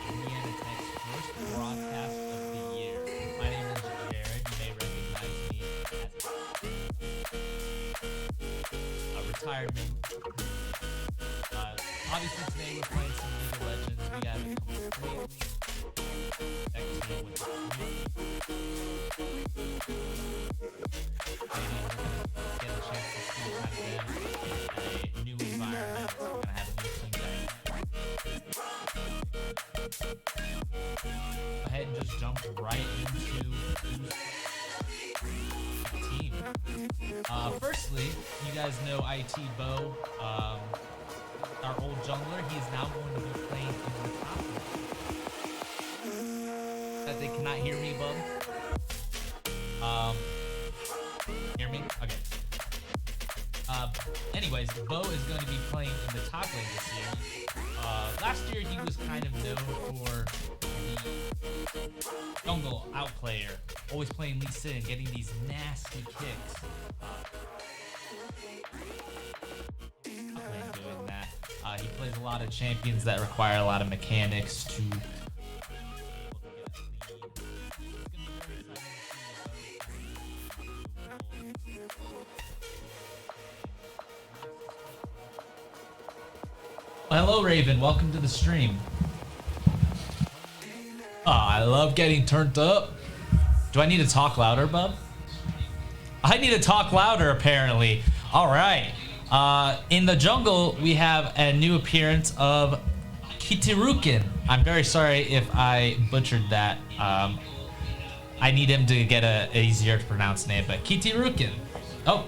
Indiana Tech's first broadcast of the year. My name is Jared. You may recognize me as a retired man. Obviously today we're playing some League of Legends. We got a completely deck team with the maybe we're gonna get a chance to see kind of them in a new environment. We're gonna have new team dynamics. Go ahead and just jump right into the team. Firstly, you guys know IT Bo, our old jungler. He is now going to be playing in the top lane. That they cannot hear me, Bub. Hear me? Okay. Anyways, Bo is going to be playing in the top lane this year. Last year he was kind of known for the jungle outplayer, always playing Lee Sin, getting these nasty kicks. Doing that. He plays a lot of champions that require a lot of mechanics to. Hello, Raven. Welcome to the stream. Oh, I love getting turned up. Do I need to talk louder, bub? I need to talk louder, apparently. All right. In the jungle, we have a new appearance of Kitirukin. I'm very sorry if I butchered that. I need him to get a easier to pronounce name, but Kitirukin. Oh,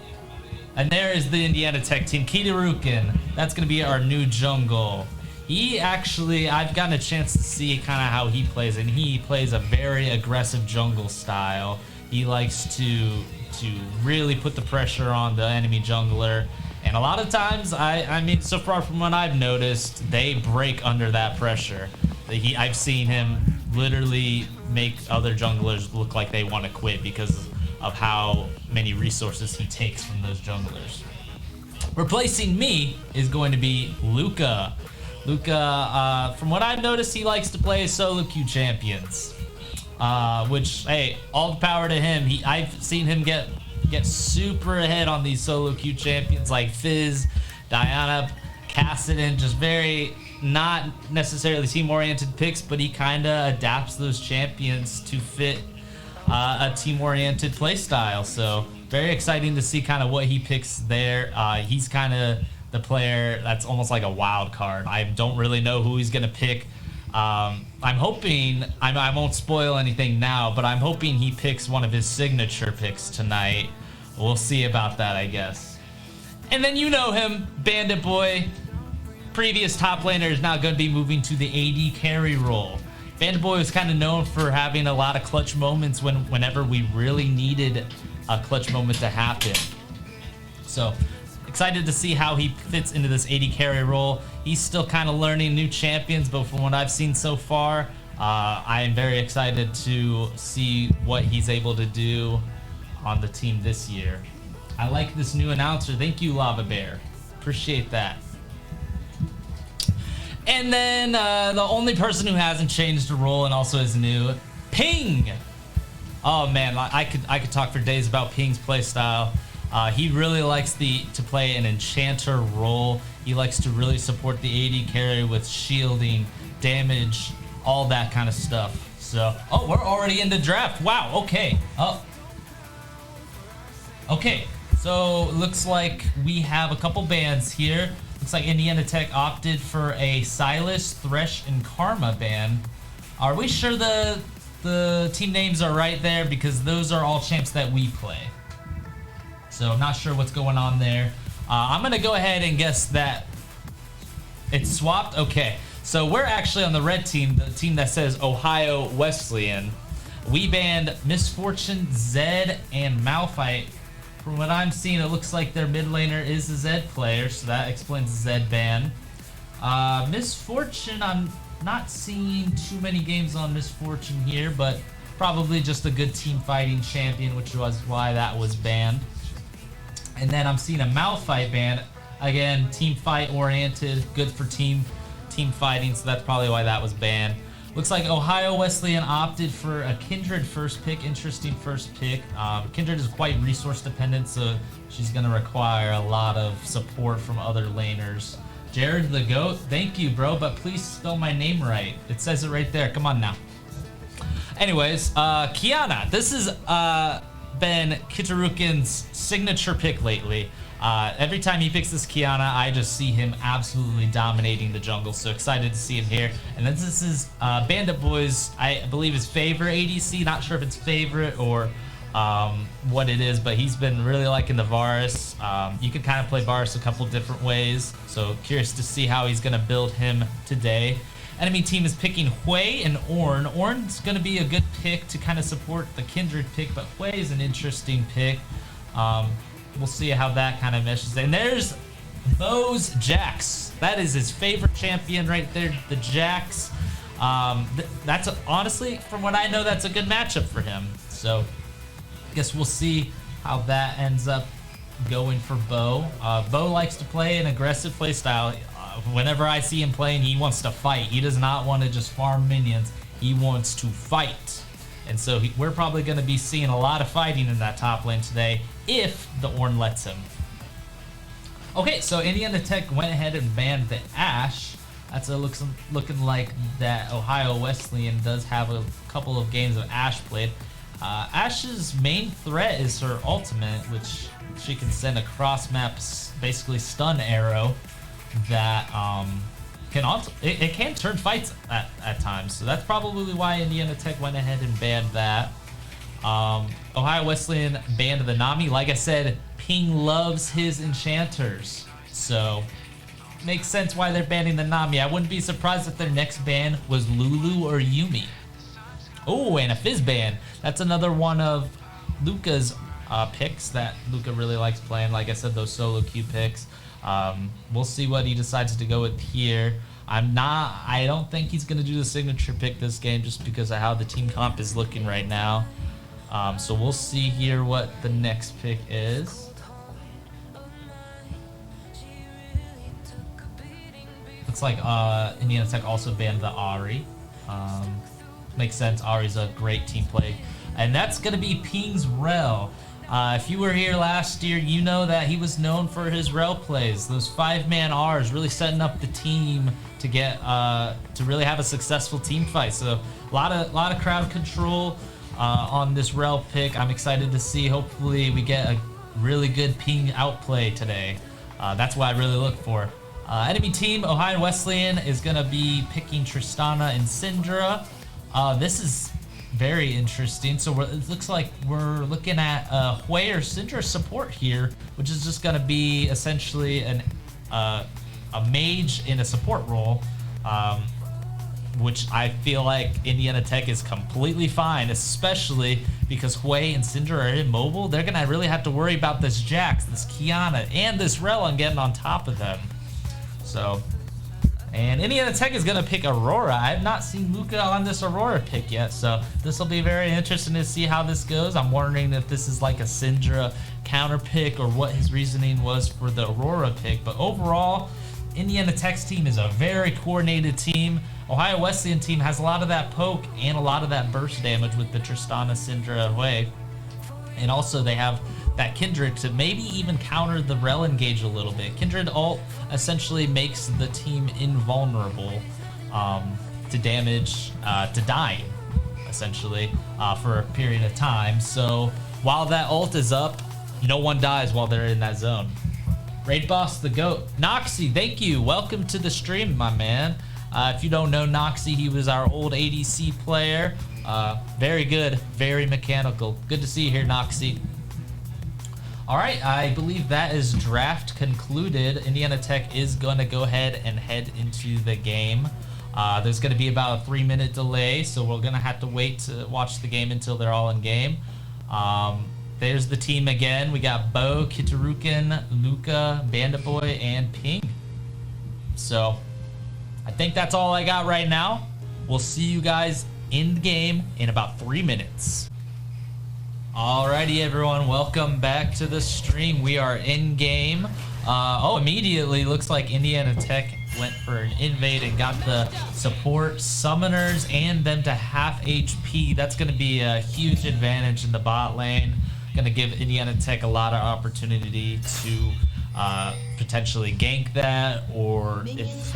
and there is the Indiana Tech team, Kitirukin. That's going to be our new jungle. He actually, I've gotten a chance to see kind of how he plays, and he plays a very aggressive jungle style. He likes to really put the pressure on the enemy jungler. And a lot of times, I mean, so far from what I've noticed, they break under that pressure. I've seen him literally make other junglers look like they want to quit because of how many resources he takes from those junglers. Replacing me is going to be Luca. Luca, from what I've noticed, he likes to play solo queue champions. Which, hey, all the power to him. I've seen him get super ahead on these solo queue champions like Fizz, Diana, Cassidon, just very not necessarily team-oriented picks, but he kind of adapts those champions to fit a team-oriented playstyle. So very exciting to see kind of what he picks there. He's kind of the player that's almost like a wild card. I don't really know who he's going to pick. I'm hoping, I won't spoil anything now, but I'm hoping he picks one of his signature picks tonight. We'll see about that, I guess. And then you know him, Bandit Boy. Previous top laner is now going to be moving to the AD carry role. Bandit Boy was kind of known for having a lot of clutch moments whenever we really needed a clutch moment to happen. So excited to see how he fits into this AD carry role. He's still kind of learning new champions, but from what I've seen so far, I am very excited to see what he's able to do on the team this year. I like this new announcer. Thank you, Lava Bear. Appreciate that. And then the only person who hasn't changed the role and also is new, Ping. Oh man, I could talk for days about Ping's playstyle. He really likes to play an enchanter role. He likes to really support the AD carry with shielding, damage, all that kind of stuff. So, oh, we're already in the draft. Wow, okay. Oh. Okay, so looks like we have a couple bans here. Looks like Indiana Tech opted for a Silas, Thresh, and Karma ban. Are we sure the team names are right there? Because those are all champs that we play. So I'm not sure what's going on there. I'm going to go ahead and guess that it's swapped. Okay, so we're actually on the red team, the team that says Ohio Wesleyan. We banned Misfortune, Zed, and Malphite. From what I'm seeing, it looks like their mid laner is a Zed player, so that explains the Zed ban. Misfortune, I'm not seeing too many games on Misfortune here, but probably just a good team fighting champion, which was why that was banned. And then I'm seeing a Malphite ban. Again, team fight oriented, good for team fighting, so that's probably why that was banned. Looks like Ohio Wesleyan opted for a Kindred first pick. Interesting first pick. Kindred is quite resource dependent, so she's going to require a lot of support from other laners. Jared the GOAT, thank you, bro, but please spell my name right. It says it right there. Come on now. Anyways, Kiana. This has been Kitarukin's signature pick lately. Every time he picks this Kiana, I just see him absolutely dominating the jungle. So excited to see him here. And then this is Bandit Boy's, I believe, his favorite ADC. Not sure if it's favorite or what it is, but he's been really liking the Varus. You can kind of play Varus a couple different ways. So curious to see how he's going to build him today. Enemy team is picking Hui and Ornn. Ornn's going to be a good pick to kind of support the Kindred pick, but Hui is an interesting pick. We'll see how that kind of meshes. And there's Bo's Jax. That is his favorite champion right there, the Jax. That's honestly, from what I know, that's a good matchup for him. So I guess we'll see how that ends up going for Bo. Bo likes to play an aggressive play style. Whenever I see him playing, he wants to fight. He does not want to just farm minions. He wants to fight. And so we're probably going to be seeing a lot of fighting in that top lane today, if the Ornn lets him. Okay, so Indiana Tech went ahead and banned the Ashe. That's looking like that Ohio Wesleyan does have a couple of games of Ashe played. Ashe's main threat is her ultimate, which she can send a cross-map, basically stun arrow that it can turn fights at times. So that's probably why Indiana Tech went ahead and banned that. Ohio Wesleyan banned the Nami. Like I said, Ping loves his enchanters, so makes sense why they're banning the Nami. I wouldn't be surprised if their next ban was Lulu or Yumi. Oh, and a Fizz ban. That's another one of Luca's picks that Luca really likes playing. Like I said, those solo queue picks. We'll see what he decides to go with here. I don't think he's going to do the signature pick this game just because of how the team comp is looking right now. So we'll see here what the next pick is. Looks like Indiana Tech also banned the Ahri. Makes sense. Ahri's a great team play. And that's going to be Ping's Rel. If you were here last year, you know that he was known for his Rel plays. Those 5-man Rs really setting up the team to get to really have a successful team fight. So a lot of crowd control on this Rel pick. I'm excited to see. Hopefully we get a really good Ping outplay today. That's what I really look for. Enemy team, Ohio Wesleyan, is going to be picking Tristana and Syndra. This is very interesting. So it looks like we're looking at Hui or Syndra support here, which is just going to be essentially a mage in a support role, which I feel like Indiana Tech is completely fine, especially because Hui and Syndra are immobile. They're going to really have to worry about this Jax, this Kiana, and this Rel and getting on top of them. So, and Indiana Tech is going to pick Aurora. I have not seen Luca on this Aurora pick yet, so this will be very interesting to see how this goes. I'm wondering if this is like a Syndra counter pick or what his reasoning was for the Aurora pick. But overall, Indiana Tech's team is a very coordinated team. Ohio Wesleyan team has a lot of that poke and a lot of that burst damage with the Tristana, Syndra, Hui. And also they have that Kindred to maybe even counter the Rel engage a little bit. Kindred ult essentially makes the team invulnerable to damage, to dying, essentially, for a period of time. So while that ult is up, no one dies while they're in that zone. Raid Boss the GOAT. Noxy, thank you. Welcome to the stream, my man. If you don't know Noxy, he was our old ADC player. Very good, very mechanical. Good to see you here, Noxy. All right, I believe that is draft concluded. Indiana Tech is going to go ahead and head into the game. There's going to be about a 3-minute delay, so we're going to have to wait to watch the game until they're all in game. There's the team again. We got Bo, Kitarukin, Luca, Bandit Boy, and Ping. So I think that's all I got right now. We'll see you guys in the game in about 3 minutes. Alrighty, everyone, welcome back to the stream. We are in game. Immediately looks like Indiana Tech went for an invade and got the support summoners and them to half HP. That's going to be a huge advantage in the bot lane. Going to give Indiana Tech a lot of opportunity to potentially gank that, or if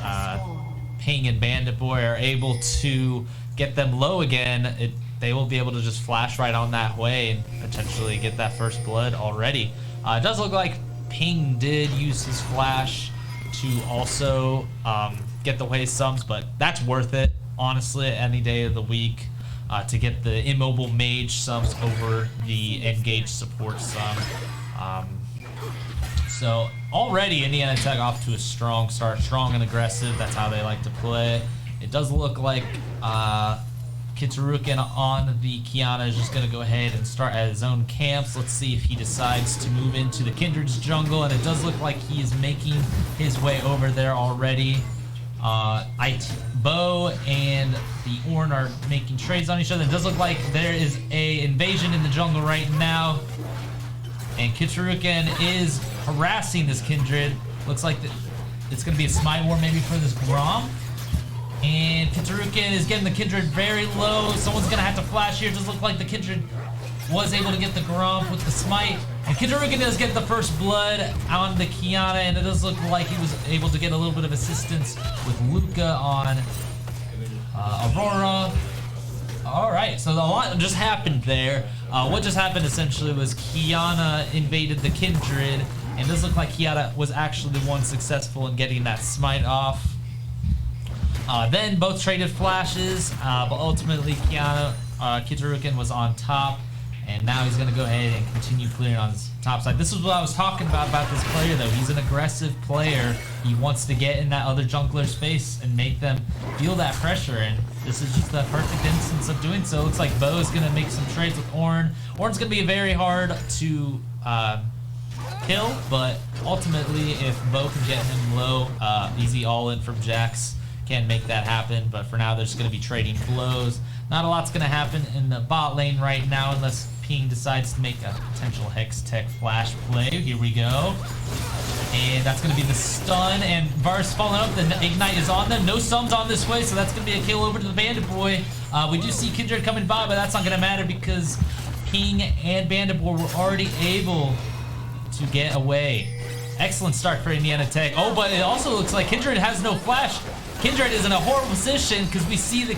Ping and Bandit Boy are able to get them low again, they will be able to just flash right on that way and potentially get that first blood already. It does look like Ping did use his flash to also get the way sums, but that's worth it, honestly, any day of the week to get the immobile mage sums over the engaged support sum. So already Indiana Tech off to a strong start, strong and aggressive. That's how they like to play. It does look like Kitarukin on the Kiana is just going to go ahead and start at his own camps. Let's see if he decides to move into the Kindred's jungle, and it does look like he is making his way over there already. Bo and the Ornn are making trades on each other. It does look like there is a invasion in the jungle right now, and Kitarukin is harassing this Kindred. Looks like it's going to be a smite war maybe for this Grom. And Kitarukin is getting the Kindred very low. Someone's going to have to flash here. It does look like the Kindred was able to get the Gromp with the smite. And Kitarukin does get the first blood on the Kiana, and it does look like he was able to get a little bit of assistance with Luca on Aurora. Alright, so a lot just happened there. What just happened essentially was Kiana invaded the Kindred, and it does look like Kiana was actually the one successful in getting that smite off. Then both traded flashes, but ultimately Kitarukin was on top, and now he's going to go ahead and continue clearing on his top side. This is what I was talking about this player, though. He's an aggressive player. He wants to get in that other jungler space and make them feel that pressure, and this is just the perfect instance of doing so. Looks like Bo is going to make some trades with Ornn. Ornn's going to be very hard to kill, but ultimately if Bo can get him low, easy all-in from Jax can make that happen. But for now, they're just going to be trading blows. Not a lot's going to happen in the bot lane right now unless Ping decides to make a potential Hex Tech flash play. Here we go. And that's going to be the stun, and Varus falling up. The Ignite is on them. No sums on this way, so that's going to be a kill over to the Bandit Boy. We do see Kindred coming by, but that's not going to matter because Ping and Bandit Boy were already able to get away. Excellent start for Indiana Tech. Oh, but it also looks like Kindred has no flash. Kindred is in a horrible position because we see the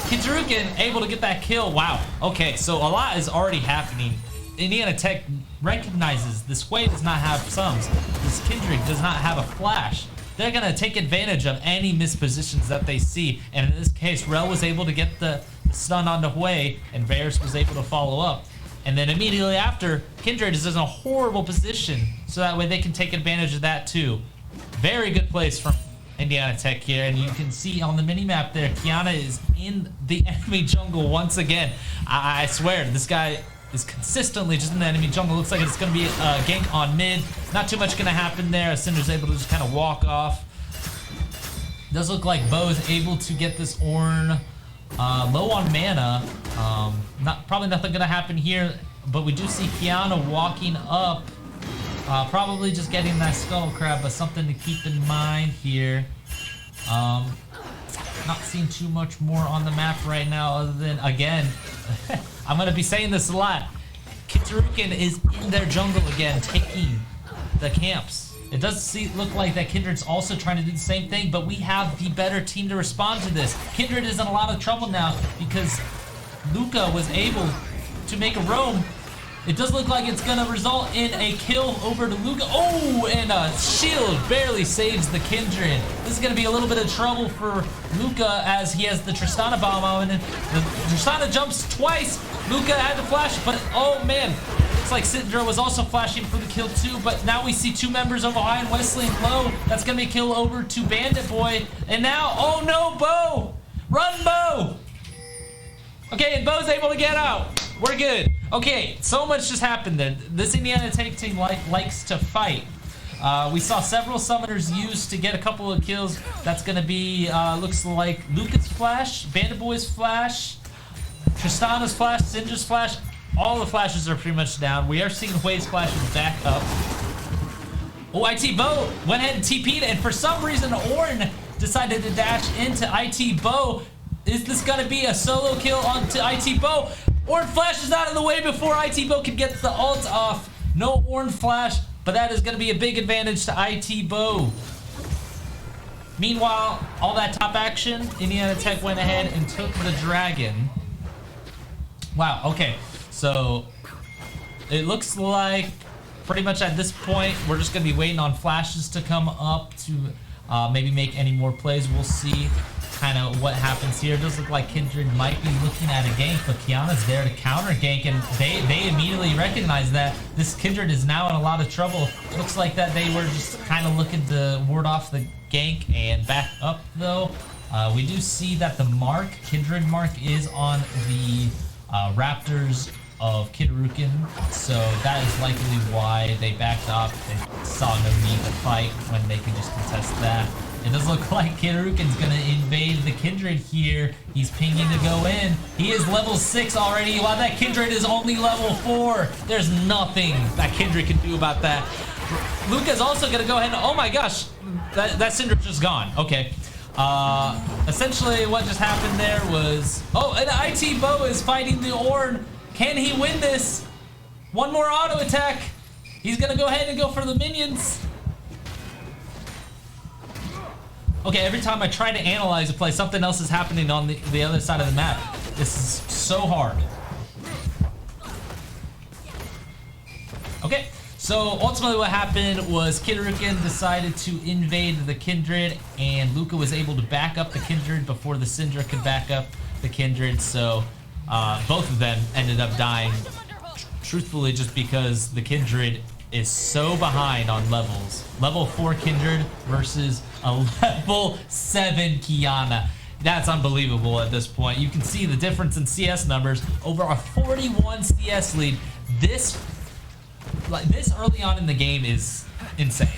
Kitarukin able to get that kill. Wow. Okay, so a lot is already happening. Indiana Tech recognizes this way does not have sums. This Kindred does not have a flash. They're going to take advantage of any mispositions that they see. And in this case, Rel was able to get the stun on the way, and Varus was able to follow up. And then immediately after, Kindred is in a horrible position, so that way they can take advantage of that too. Very good place from Indiana Tech here, and you can see on the minimap there, Kiana is in the enemy jungle once again. I swear, this guy is consistently just in the enemy jungle. Looks like it's going to be a gank on mid. Not too much going to happen there. Cinder's able to just kind of walk off. Does look like Bo is able to get this Ornn low on mana. Probably nothing going to happen here, but we do see Kiana walking up. Probably just getting that skull crab, but something to keep in mind here. Not seeing too much more on the map right now other than, again, I'm going to be saying this a lot. Kitarukin is in their jungle again, taking the camps. It does look like that Kindred's also trying to do the same thing, but we have the better team to respond to this. Kindred is in a lot of trouble now because Luca was able to make a roam. It does look like it's going to result in a kill over to Luca. Oh, and a shield barely saves the Kindred. This is going to be a little bit of trouble for Luca as he has the Tristana bomb on, and the Tristana jumps twice. Luca had to flash, but oh man. Looks like Syndra was also flashing for the kill too, but now we see two members of Ohio Wesleyan low. That's going to be a kill over to Bandit Boy. And now, oh no, Bo! Run, Bo! Okay, and Bo's able to get out. We're good. Okay, so much just happened there. This Indiana Tech team likes to fight. We saw several summoners used to get a couple of kills. That's going to be, looks like Luca's flash, Bandit Boy's flash, Tristana's flash, Syndra's flash, All the flashes are pretty much down. We are seeing Huey's flashes back up. Oh, IT Bo went ahead and TP'd, and for some reason, Orn decided to dash into IT Bo. Is this gonna be a solo kill onto IT Bo? Orn flashes out of the way before IT Bo can get the ult off. No Orn flash, but that is gonna be a big advantage to IT Bo. Meanwhile, all that top action, Indiana Tech went ahead and took the Dragon. Wow, okay. So, it looks like pretty much at this point, we're just going to be waiting on flashes to come up to maybe make any more plays. We'll see kind of what happens here. It does look like Kindred might be looking at a gank, but Kiana's there to counter gank, and they immediately recognize that this Kindred is now in a lot of trouble. Looks like that they were just kind of looking to ward off the gank and back up, though. We do see that the mark, Kindred mark, is on the Raptors of Kidarukin, so that is likely why they backed off. They saw no need to fight when they could just contest that. It does look like Kidarukin's gonna invade the Kindred here. He's pinging to go in. He is level 6 already, while that Kindred is only level 4. There's nothing that Kindred can do about that. Luca's also gonna go ahead and, oh my gosh, that Syndra's just gone. Okay. Essentially what just happened there was, oh, and IT Bo is fighting the Orn. Can he win this? One more auto attack. He's gonna go ahead and go for the minions. Okay, every time I try to analyze a play, something else is happening on the other side of the map. This is so hard. Okay, so ultimately what happened was Kidarukin decided to invade the Kindred, and Luca was able to back up the Kindred before the Syndra could back up the Kindred, so both of them ended up dying, truthfully, just because the Kindred is so behind on levels. Level 4 Kindred versus a level 7 Kiana. That's unbelievable at this point. You can see the difference in CS numbers. Over a 41 CS lead. This early on in the game is insane.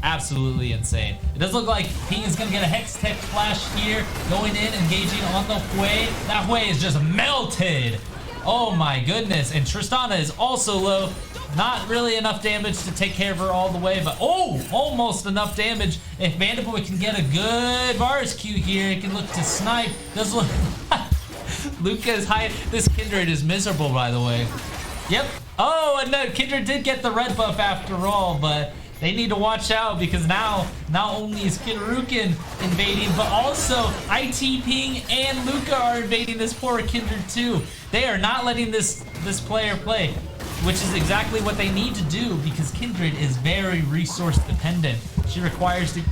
Absolutely insane. It does look like Ping is going to get a Hex Tech flash here, going in, engaging on the Hwei. That Hwei is just melted. Oh my goodness. And Tristana is also low. Not really enough damage to take care of her all the way, but oh, almost enough damage. If Bandit Boy can get a good Varus Q here, it can look to snipe. Does look Luca's high. This Kindred is miserable, by the way. Yep. Oh, and no, Kindred did get the red buff after all, but they need to watch out because now not only is Kidarukin invading, but also IT Ping and Luca are invading this poor Kindred too. They are not letting this player play, which is exactly what they need to do because Kindred is very resource dependent. She requires to,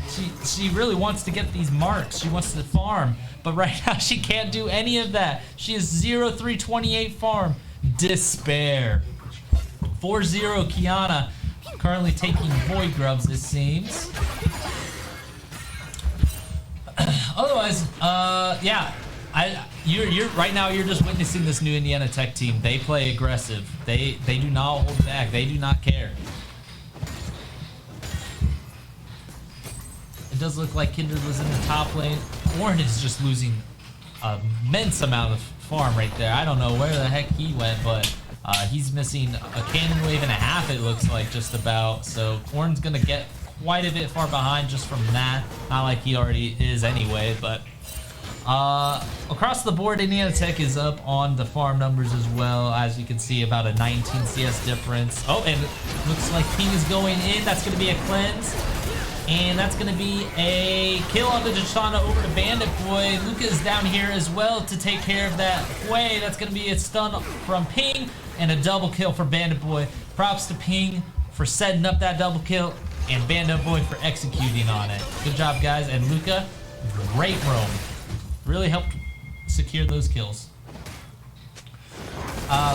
she really wants to get these marks. She wants to farm, but right now she can't do any of that. She is 0-3-28 farm. Despair. 4-0 Kiana. Currently taking Void Grubs, it seems. Otherwise, yeah, you're right now. You're just witnessing this new Indiana Tech team. They play aggressive. They do not hold back. They do not care. It does look like Kindred was in the top lane. Warren is just losing an immense amount of farm right there. I don't know where the heck he went, but he's missing a cannon wave and a half, it looks like, just about. So Orn's gonna get quite a bit far behind just from that. Not like he already is anyway, but across the board, Indiana Tech is up on the farm numbers as well. As you can see, about a 19 CS difference. Oh, and it looks like Ping is going in. That's gonna be a cleanse. And that's going to be a kill on the Tristana over to Bandit Boy. Luca's down here as well to take care of that Hwei. That's going to be a stun from Ping and a double kill for Bandit Boy. Props to Ping for setting up that double kill and Bandit Boy for executing on it. Good job, guys. And Luca, great roam. Really helped secure those kills.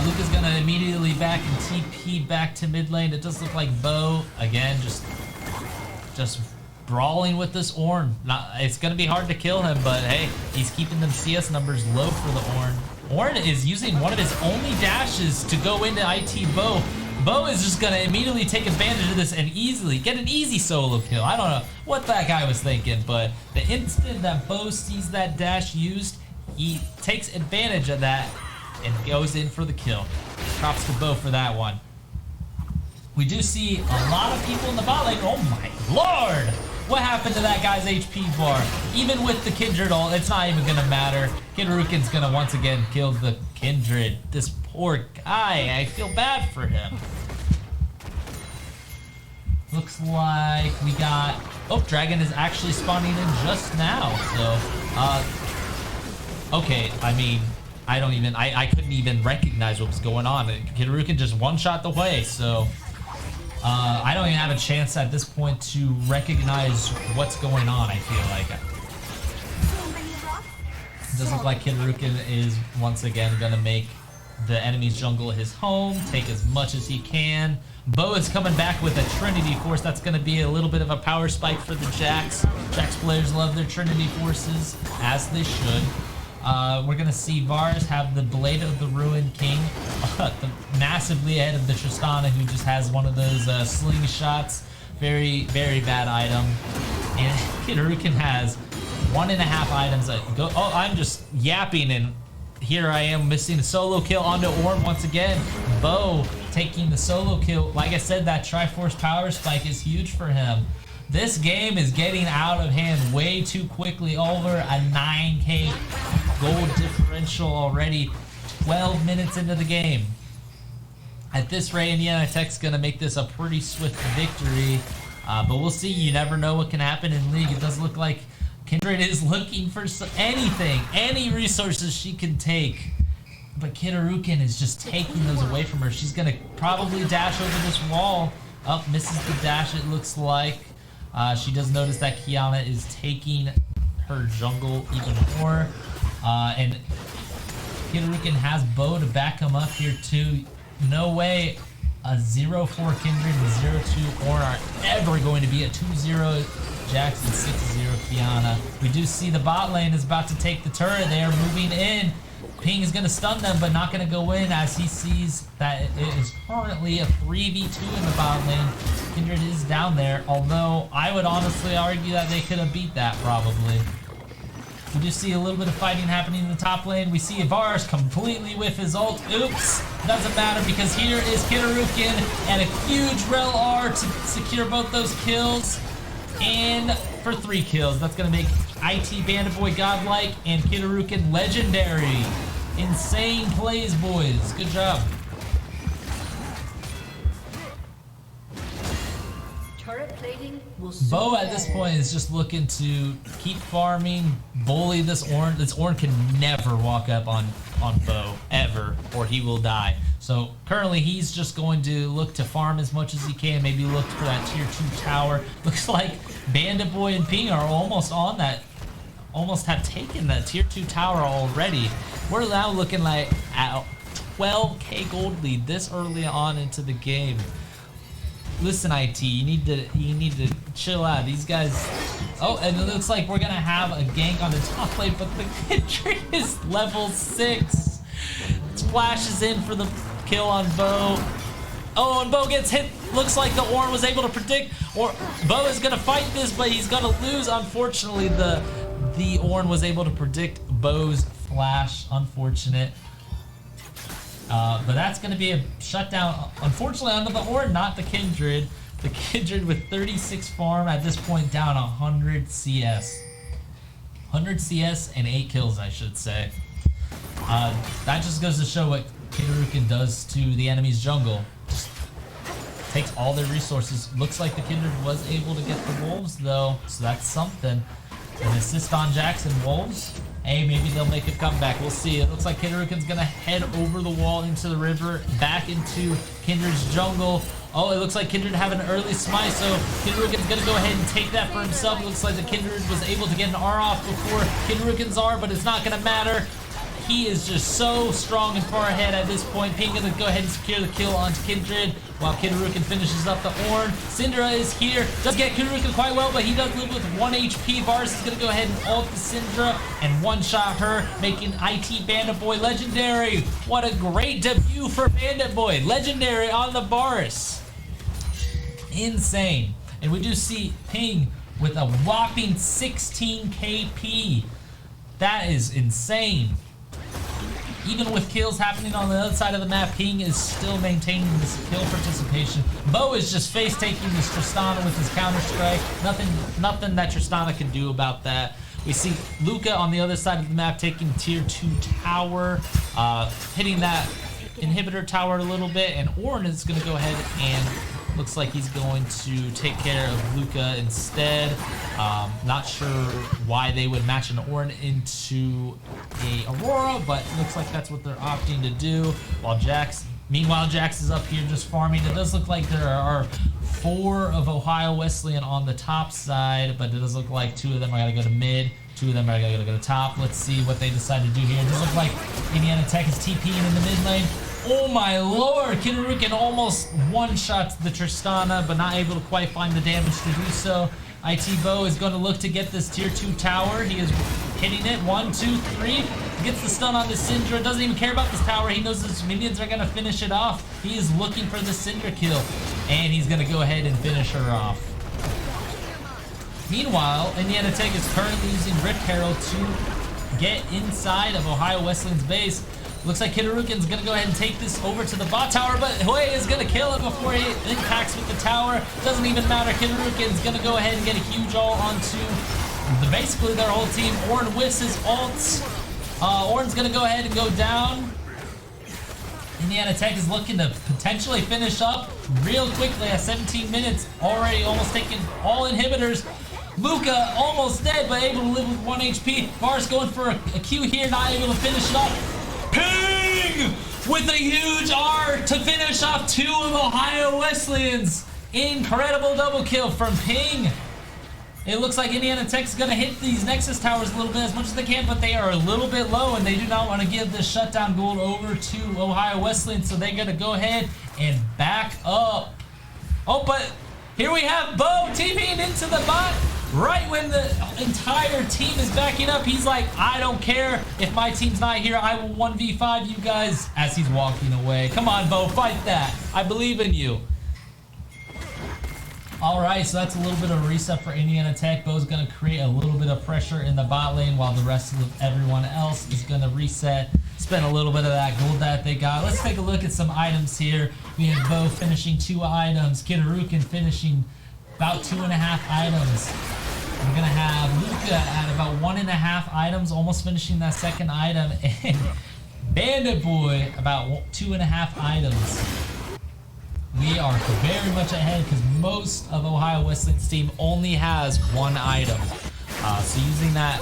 Luca's going to immediately back and TP back to mid lane. It does look like Bo, again, just brawling with this Orn. It's going to be hard to kill him, but hey, he's keeping them CS numbers low for the Orn. Orn is using one of his only dashes to go into IT Bo. Bo is just going to immediately take advantage of this and easily get an easy solo kill. I don't know what that guy was thinking, but the instant that Bo sees that dash used, he takes advantage of that and goes in for the kill. Props to Bo for that one. We do see a lot of people in the bot lane. Oh my lord! What happened to that guy's HP bar? Even with the Kindred ult, it's not even gonna matter. Kidrukin's gonna once again kill the Kindred. This poor guy, I feel bad for him. Looks like we got... Oh, Dragon is actually spawning in just now. So, okay, I mean, I couldn't even recognize what was going on. Kidrukin just one-shot the way, so... I don't even have a chance at this point to recognize what's going on, I feel like. It does look like Kidrukin is once again gonna make the enemy's jungle his home, take as much as he can. Bo is coming back with a Trinity Force. That's gonna be a little bit of a power spike for the Jax. Jax players love their Trinity Forces, as they should. We're gonna see Varus have the Blade of the Ruined King, massively ahead of the Tristana, who just has one of those slingshots. Very, very bad item. And Kidrukin has 1.5 items that go. Oh, I'm just yapping, and here I am missing a solo kill onto Orm once again. Bo taking the solo kill. Like I said, that Triforce power spike is huge for him. This game is getting out of hand way too quickly. Over a 9k gold differential already. 12 minutes into the game. At this rate, Indiana Tech's gonna make this a pretty swift victory. But we'll see. You never know what can happen in League. It does look like Kindred is looking for anything, any resources she can take. But Kidrukin is just taking those away from her. She's gonna probably dash over this wall. Oh, misses the dash, it looks like. She does notice that Kiana is taking her jungle even more. And Kidrukin has Bo to back him up here too. No way a 0-4 Kindred and 0-2 Orn are ever going to be a 2-0 Jax and 6-0 Kiana. We do see the bot lane is about to take the turret. They are moving in. Ping is going to stun them, but not going to go in, as he sees that it is currently a 3v2 in the bot lane. Kindred is down there, although I would honestly argue that they could have beat that probably. We do see a little bit of fighting happening in the top lane. We see Varus completely whiff his ult. Oops, doesn't matter because here is Kidrukin and a huge rel R to secure both those kills. And for 3 kills, that's going to make IT Bandit Boy godlike and Kidrukin legendary. Insane plays, boys. Good job. Turret plating will Bo at this point is just looking to keep farming, bully this Orn. This Orn can never walk up on Bo, ever, or he will die. So currently he's just going to look to farm as much as he can, maybe look for that tier 2 tower. Looks like Bandit Boy and Ping are almost on that, almost have taken that tier 2 tower already. We're now looking like at 12k gold lead this early on into the game. Listen, IT, you need to chill out. These guys. Oh, and it looks like we're gonna have a gank on the top lane, but the Kindred is level 6. Splashes in for the kill on Bo. Oh, and Bo gets hit. Looks like the Orn was able to predict. Or Bo is gonna fight this, but he's gonna lose. Unfortunately, the Orn was able to predict Bo's flash. Unfortunate. But that's going to be a shutdown, unfortunately, on the Orn, not the Kindred. The Kindred with 36 farm at this point down 100 CS. 100 CS and 8 kills, I should say. That just goes to show what Kidrukin does to the enemy's jungle. Just takes all their resources. Looks like the Kindred was able to get the Wolves, though, so that's something. An assist on Jax and Wolves. Hey, maybe they'll make a comeback. We'll see. It looks like Kidrukin's gonna head over the wall into the river, back into Kindred's jungle. Oh, it looks like Kindred have an early smite, so Kidrukin's gonna go ahead and take that for himself. It looks like the Kindred was able to get an R off before Kidrukin's R, but it's not gonna matter. He is just so strong and far ahead at this point. Ping gonna go ahead and secure the kill onto Kindred while Kidrukin finishes up the Orn. Syndra is here. Does get Kidrukin quite well, but he does live with 1 HP. Varus is gonna go ahead and ult the Syndra and one-shot her, making IT Bandit Boy legendary. What a great debut for Bandit Boy. Legendary on the Varus. Insane. And we do see Ping with a whopping 16 KP. That is insane. even with kills happening on the other side of the map, Ping is still maintaining this kill participation. Bo is just face taking this Tristana with his counter strike. Nothing that Tristana can do about that. We see Luca on the other side of the map taking tier 2 tower, hitting that inhibitor tower a little bit, and Orin is going to go ahead and looks like he's going to take care of Luca instead. Not sure why they would match an Orin into a Aurora, but looks like that's what they're opting to do. Meanwhile, Jax is up here just farming. It does look like there are 4 of Ohio Wesleyan on the top side, but it does look like 2 of them are going to go to mid, 2 of them are going to go to top. Let's see what they decide to do here. It does look like Indiana Tech is TPing in the mid lane. Oh my lord, Kidarukin almost one-shots the Tristana, but not able to quite find the damage to do so. IT Bo is going to look to get this tier 2 tower. He is hitting it. 1, 2, 3. Gets the stun on the Syndra. Doesn't even care about this tower. He knows his minions are going to finish it off. He is looking for the Syndra kill, and he's going to go ahead and finish her off. Meanwhile, Indiana Tech is currently using Rip Herald to get inside of Ohio Wesleyan's base. Looks like Kidarukin's going to go ahead and take this over to the bot tower, but Hui is going to kill it before he impacts with the tower. Doesn't even matter. Kidarukin's going to go ahead and get a huge ult onto basically their whole team. Orin whiffs his ults. Orin's going to go ahead and go down. Indiana Tech is looking to potentially finish up real quickly at 17 minutes. Already almost taking all inhibitors. Luca almost dead, but able to live with 1 HP. Varus going for a Q here, not able to finish it off. Ping! With a huge R to finish off 2 of Ohio Wesleyan's. Incredible double kill from Ping. It looks like Indiana Tech's going to hit these Nexus towers a little bit as much as they can, but they are a little bit low, and they do not want to give this shutdown gold over to Ohio Wesleyan, so they're going to go ahead and back up. Oh, but here we have Bo TPing into the bot. Right when the entire team is backing up, he's like, I don't care if my team's not here. I will 1v5 you guys as he's walking away. Come on, Bo, fight that. I believe in you. All right, so that's a little bit of a reset for Indiana Tech. Bo's going to create a little bit of pressure in the bot lane while the rest of everyone else is going to reset, spend a little bit of that gold that they got. Let's take a look at some items here. We have Bo finishing 2 items, Kidarukin finishing about 2.5 items. We're going to have Luca at about 1.5 items, almost finishing that second item, and Bandit Boy about 2.5 items. We are very much ahead because most of Ohio Wesleyan's team only has 1 item. So using that,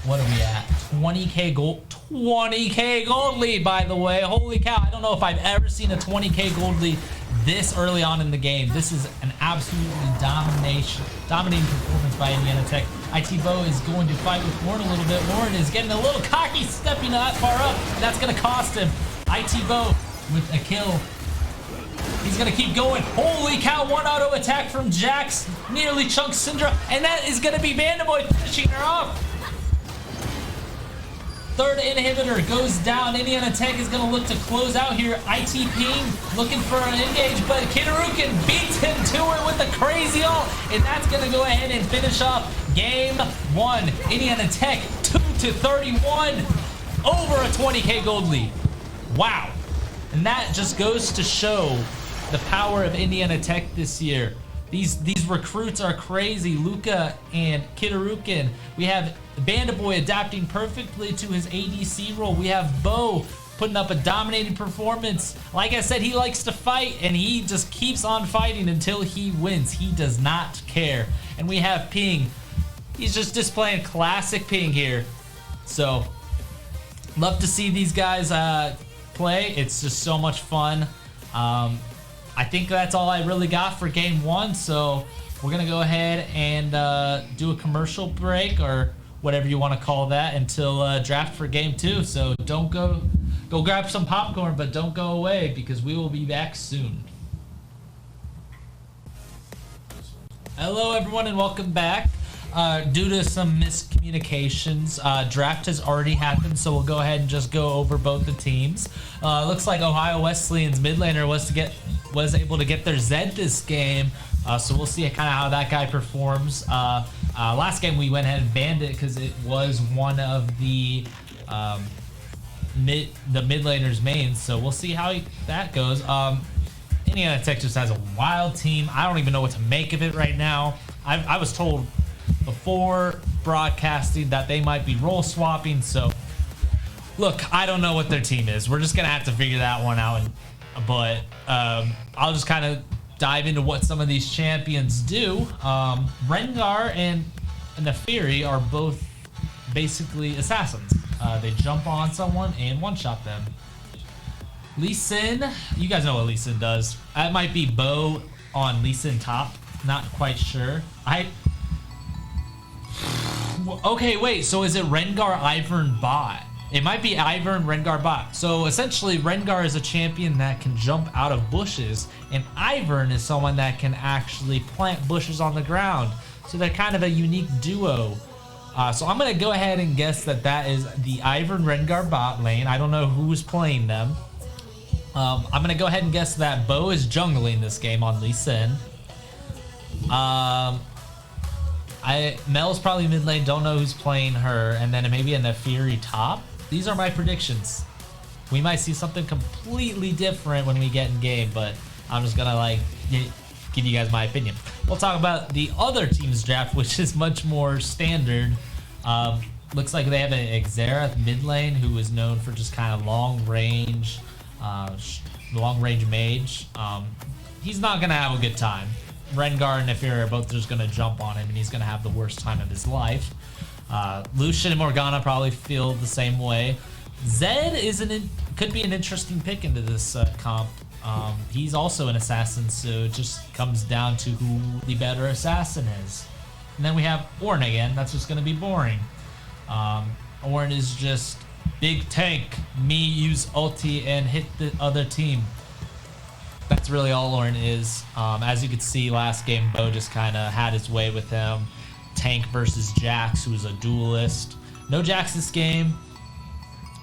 what are we at? 20k gold, 20k gold lead, by the way. Holy cow, I don't know if I've ever seen a 20k gold lead this early on in the game. This is an absolutely dominating performance by Indiana Tech. IT Bo is going to fight with Warren a little bit. Warren is getting a little cocky, stepping that far up, and that's going to cost him. IT Bo with a kill. He's going to keep going. Holy cow, 1 auto attack from Jax. Nearly chunks Syndra, and that is going to be Vanderboy finishing her off. Third inhibitor goes down. Indiana Tech is going to look to close out here. IT Ping looking for an engage, but Kidarukin beats him to it with a crazy ult, and that's going to go ahead and finish off game 1. Indiana Tech 2-31 over a 20k gold lead. Wow. And that just goes to show the power of Indiana Tech this year. These recruits are crazy. Luca and Kidarukin. We have Bandit Boy adapting perfectly to his ADC role. We have Bo putting up a dominating performance. Like I said, he likes to fight, and he just keeps on fighting until he wins. He does not care. And we have Ping. He's just displaying classic Ping here. So, love to see these guys play. It's just so much fun. I think that's all I really got for game 1, so we're gonna go ahead and do a commercial break, or whatever you want to call that, until draft for game 2. So don't go grab some popcorn, but don't go away, because we will be back soon. Hello everyone, and welcome back. Due to some miscommunications, draft has already happened, so we'll go ahead and just go over both the teams. Looks like Ohio Wesleyan's mid laner was able to get their Zed this game, so we'll see kind of how that guy performs. Last game we went ahead and banned it because it was one of the mid laner's main, so we'll see how that goes. Indiana Tech just has a wild team. I don't even know what to make of it right now. I was told before broadcasting that they might be role swapping, so look, I don't know what their team is. We're just gonna have to figure that one out, but I'll just kind of dive into what some of these champions do. Rengar and Neferi are both basically assassins. They jump on someone and one-shot them. Lee Sin, you guys know what Lee Sin does. That might be Bo on Lee Sin top. Not quite sure. Okay, wait. So is it Rengar, Ivern, bot? It might be Ivern, Rengar, bot. So essentially, Rengar is a champion that can jump out of bushes, and Ivern is someone that can actually plant bushes on the ground. So they're kind of a unique duo. So I'm gonna go ahead and guess that that is the Ivern, Rengar bot lane. I don't know who's playing them. I'm gonna go ahead and guess that Bo is jungling this game on Lee Sin. Mel's probably mid lane, don't know who's playing her, and then maybe a Neferi top. These are my predictions. We might see something completely different when we get in game, but I'm just gonna like give you guys my opinion. We'll talk about the other team's draft, which is much more standard. Looks like they have an Xerath mid lane who is known for just kind of long range mage. He's not gonna have a good time. Rengar and Neferi are both just gonna jump on him, and he's gonna have the worst time of his life. Lucian and Morgana probably feel the same way. Zed could be an interesting pick into this comp. He's also an assassin, so it just comes down to who the better assassin is. And then we have Ornn again. That's just gonna be boring. Ornn is just big tank. Me use ulti and hit the other team. That's really all Ornn is. As you could see last game, Bo just kind of had his way with him. Tank versus Jax, who's a duelist. No Jax this game.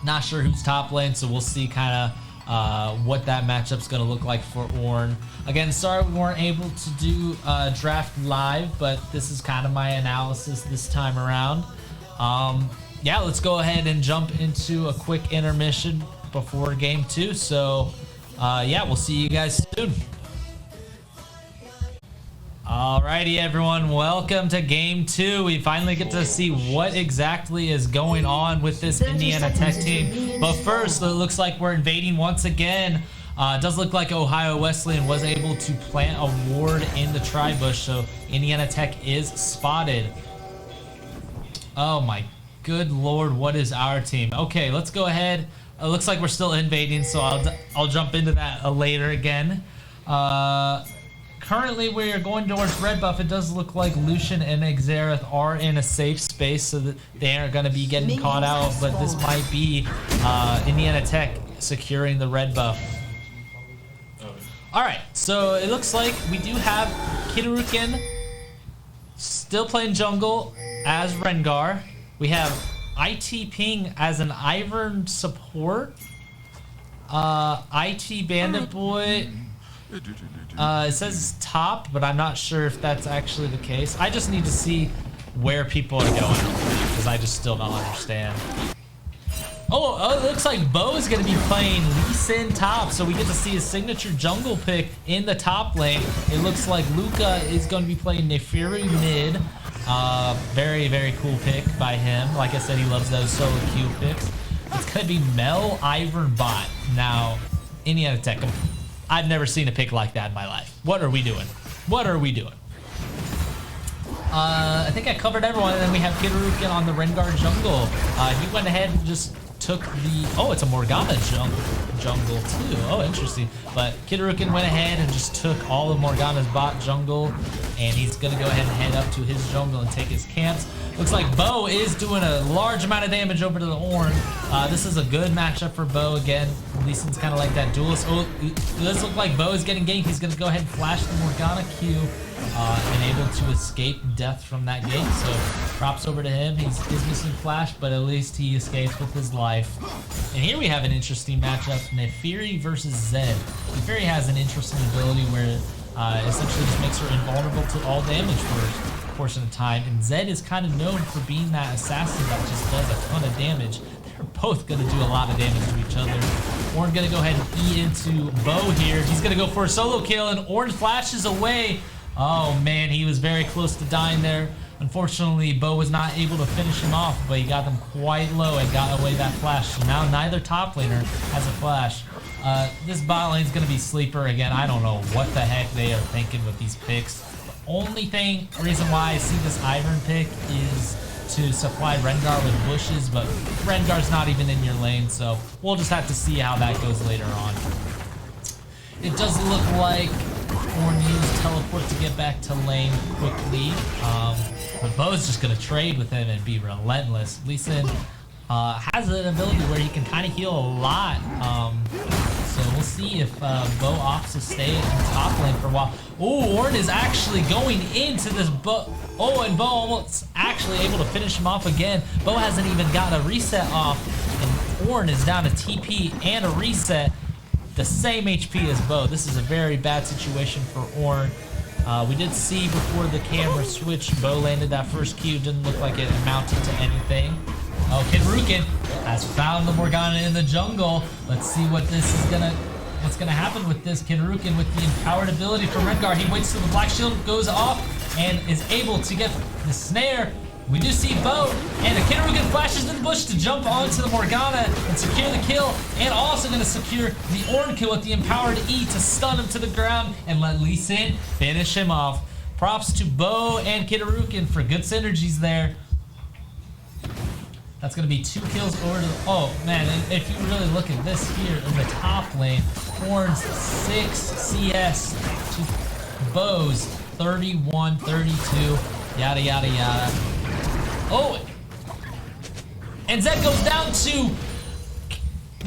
Not sure who's top lane, so we'll see kind of what that matchup's going to look like for Ornn. Again, sorry we weren't able to do draft live, but this is kind of my analysis this time around. Yeah, let's go ahead and jump into a quick intermission before game 2. So yeah, we'll see you guys soon. Alrighty everyone, welcome to game 2. We finally get to see what exactly is going on with this Indiana Tech team. But first, it looks like we're invading once again. It does look like Ohio Wesleyan was able to plant a ward in the tri-bush, so Indiana Tech is spotted. Oh my good lord, what is our team? Okay, let's go ahead. It looks like we're still invading, so I'll jump into that later again. Currently, we are going towards red buff. It does look like Lucian and Xerath are in a safe space, so that they aren't going to be getting caught out. But this might be Indiana Tech securing the red buff. All right, so it looks like we do have Kidarukin still playing jungle as Rengar. We have IT Ping as an Ivern support. IT Bandit Boy. It says top, but I'm not sure if that's actually the case. I just need to see where people are going, because I just still don't understand. Oh, it looks like Bo is going to be playing Lee Sin top, so we get to see his signature jungle pick in the top lane. It looks like Luca is going to be playing Neferi mid. Very, very cool pick by him. Like I said, he loves those solo queue picks. It's going to be Mel Ivern bot. Now, Indiana Tech, I've never seen a pick like that in my life. What are we doing? What are we doing? I think I covered everyone, and then we have Kidarukin on the Rengar jungle. He went ahead and just took the... Oh, it's a Morgana jungle too. Oh, interesting. But Kidarukin went ahead and just took all of Morgana's bot jungle, and he's going to go ahead and head up to his jungle and take his camps. Looks like Bo is doing a large amount of damage over to the Ornn. This is a good matchup for Bo again. Lee Sin's kind of like that duelist. Oh, it does look like Bo is getting ganked. He's going to go ahead and flash the Morgana Q and able to escape death from that gank. So props over to him. He's missing flash, but at least he escapes with his life. And here we have an interesting matchup. Neferi versus Zed. Neferi has an interesting ability where essentially just makes her invulnerable to all damage for a portion of time. And Zed is kind of known for being that assassin that just does a ton of damage. They're both gonna do a lot of damage to each other. Orn gonna go ahead and E into Bo here. He's gonna go for a solo kill, and Orn flashes away. Oh man, he was very close to dying there. Unfortunately, Bo was not able to finish him off, but he got them quite low and got away that flash. So now neither top laner has a flash. This bot lane's gonna be sleeper again. I don't know what the heck they are thinking with these picks. The only reason why I see this Ivern pick is to supply Rengar with bushes, but Rengar's not even in your lane, so we'll just have to see how that goes later on. It does look like Orn used teleport to get back to lane quickly, but Bo's just gonna trade with him and be relentless. Lee Sin has an ability where he can kind of heal a lot, so we'll see if Bo opts to stay in top lane for a while. Oh, Orn is actually going into this Bo. Oh, and Bo almost actually able to finish him off again. Bo hasn't even gotten a reset off, and Orn is down to TP and a reset. The same HP as Bo. This is a very bad situation for Orn. We did see before the camera switched, Bo landed that first Q. Didn't look like it amounted to anything. Oh, Kid Rukin has found the Morgana in the jungle. Let's see what's gonna happen with this Kid Rukin with the empowered ability from Rengar. He waits till the black shield goes off and is able to get the snare. We do see Bo, and a Kid Rukin flashes in the bush to jump onto the Morgana and secure the kill, and also going to secure the Orn kill with the empowered E to stun him to the ground and let Lee Sin finish him off. Props to Bo and Kid Rukin for good synergies there. That's going to be 2 kills over to the... Oh, man, and if you really look at this here in the top lane, Orn's 6 CS to Bo's 31, 32, yada, yada, yada. Oh, and Zed goes down to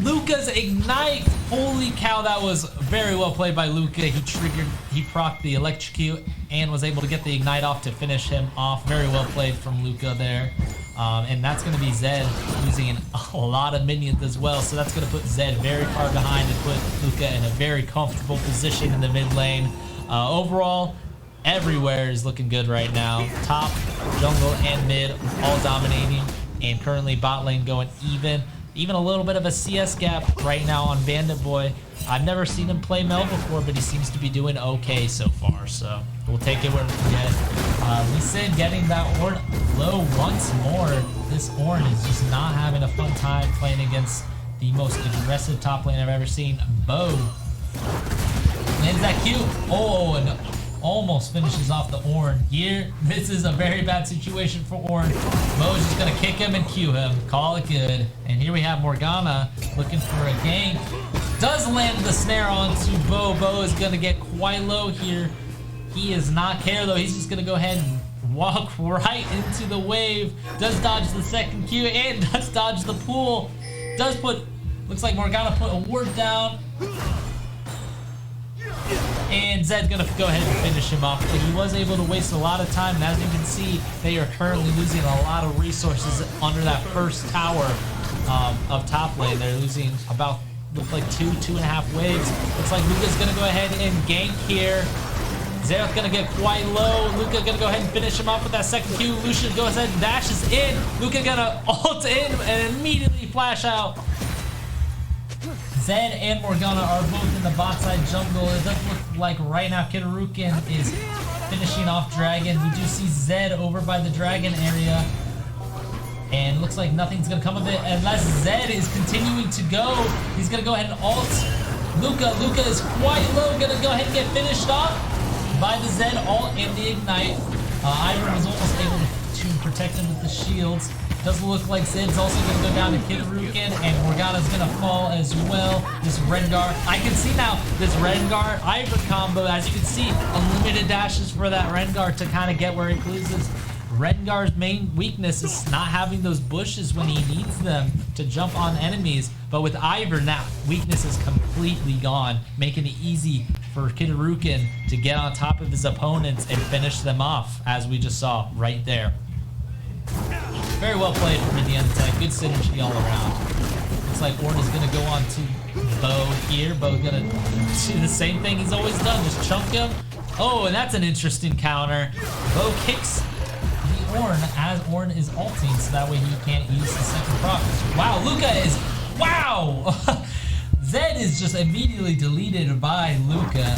Luca's Ignite. Holy cow, that was very well played by Luca. He procced the electrocute and was able to get the Ignite off to finish him off. Very well played from Luca there. And that's going to be Zed using a lot of minions as well. So that's going to put Zed very far behind and put Luca in a very comfortable position in the mid lane. Overall, everywhere is looking good right now. Top, jungle, and mid all dominating, and currently bot lane going even a little bit of a CS gap right now on Bandit Boy. I've never seen him play Mel before, but he seems to be doing okay so far, so we'll take it where we can get. Lee Sin getting that Orn low once more. This Orn is just not having a fun time playing against the most aggressive top lane I've ever seen. Bo lands that Q. Oh, and almost finishes off the Orn here. This is a very bad situation for Orn. Bo's just gonna kick him and Q him. Call it good. And here we have Morgana looking for a gank. Does land the snare onto Bo. Bo is gonna get quite low here. He does not care though. He's just gonna go ahead and walk right into the wave. Does dodge the second Q and does dodge the pool. Looks like Morgana put a ward down. And Zed's gonna go ahead and finish him off, but he was able to waste a lot of time, and as you can see, they are currently losing a lot of resources under that first tower of top lane. They're losing about, look like 2.5 waves. Looks like Luca's gonna go ahead and gank here. Xerath's gonna get quite low. Luca gonna go ahead and finish him off with that second Q. Lucian goes ahead and dashes in. Luca gonna ult in and immediately flash out. Zed and Morgana are both in the bot side jungle. It does look like right now Kid Rukin is finishing off Dragon. We do see Zed over by the Dragon area. And looks like nothing's going to come of it unless Zed is continuing to go. He's going to go ahead and ult. Luca is quite low. Going to go ahead and get finished off by the Zed ult and the Ignite. Ivern was almost able to protect him with the shields. Doesn't look like Zed's also going to go down to Kid Rukin, and Morgana's going to fall as well. This Rengar, I can see now this Rengar Ivern combo. As you can see, unlimited dashes for that Rengar to kind of get where he pleases. Rengar's main weakness is not having those bushes when he needs them to jump on enemies. But with Ivern, that weakness is completely gone, making it easy for Kid Rukin to get on top of his opponents and finish them off, as we just saw right there. Very well played from Indiana Tech. Good synergy all around. Looks like Orn is going to go on to Bo here. Bo's going to do the same thing he's always done. Just chunk him. Oh, and that's an interesting counter. Bo kicks the Ornn as Ornn is ulting, so that way he can't use the second proc. Wow, Luca is, wow! Zed is just immediately deleted by Luca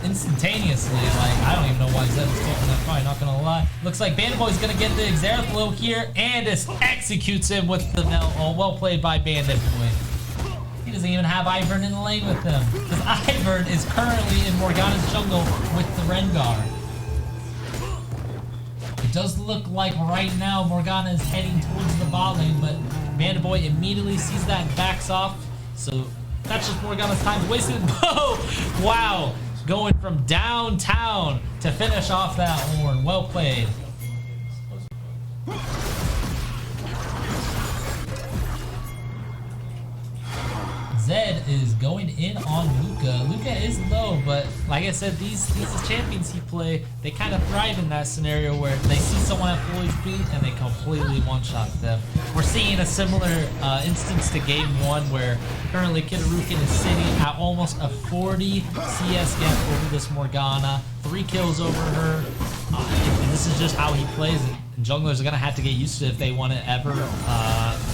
instantaneously. Like, I don't even know why Zed is taking that fight, not gonna lie. Looks like Bandit Boy's gonna get the Xerath low here, and just executes him with the Mel. Oh, well played by Bandit Boy. He doesn't even have Ivern in the lane with him, because Ivern is currently in Morgana's jungle with the Rengar. It does look like right now Morgana is heading towards the bot lane, but Bandit Boy immediately sees that and backs off. So that's just Morgana's time wasted. Oh, wow. Going from downtown to finish off that Ornn. Well played. Zed is going in on Luca. Luca is low, but like I said, these champions he play, they kind of thrive in that scenario where they see someone at full HP and they completely one-shot them. We're seeing a similar instance to game 1 where currently Kidarukin is sitting at almost a 40 CS gap over this Morgana, 3 kills over her, and this is just how he plays it. And junglers are going to have to get used to it if they want to ever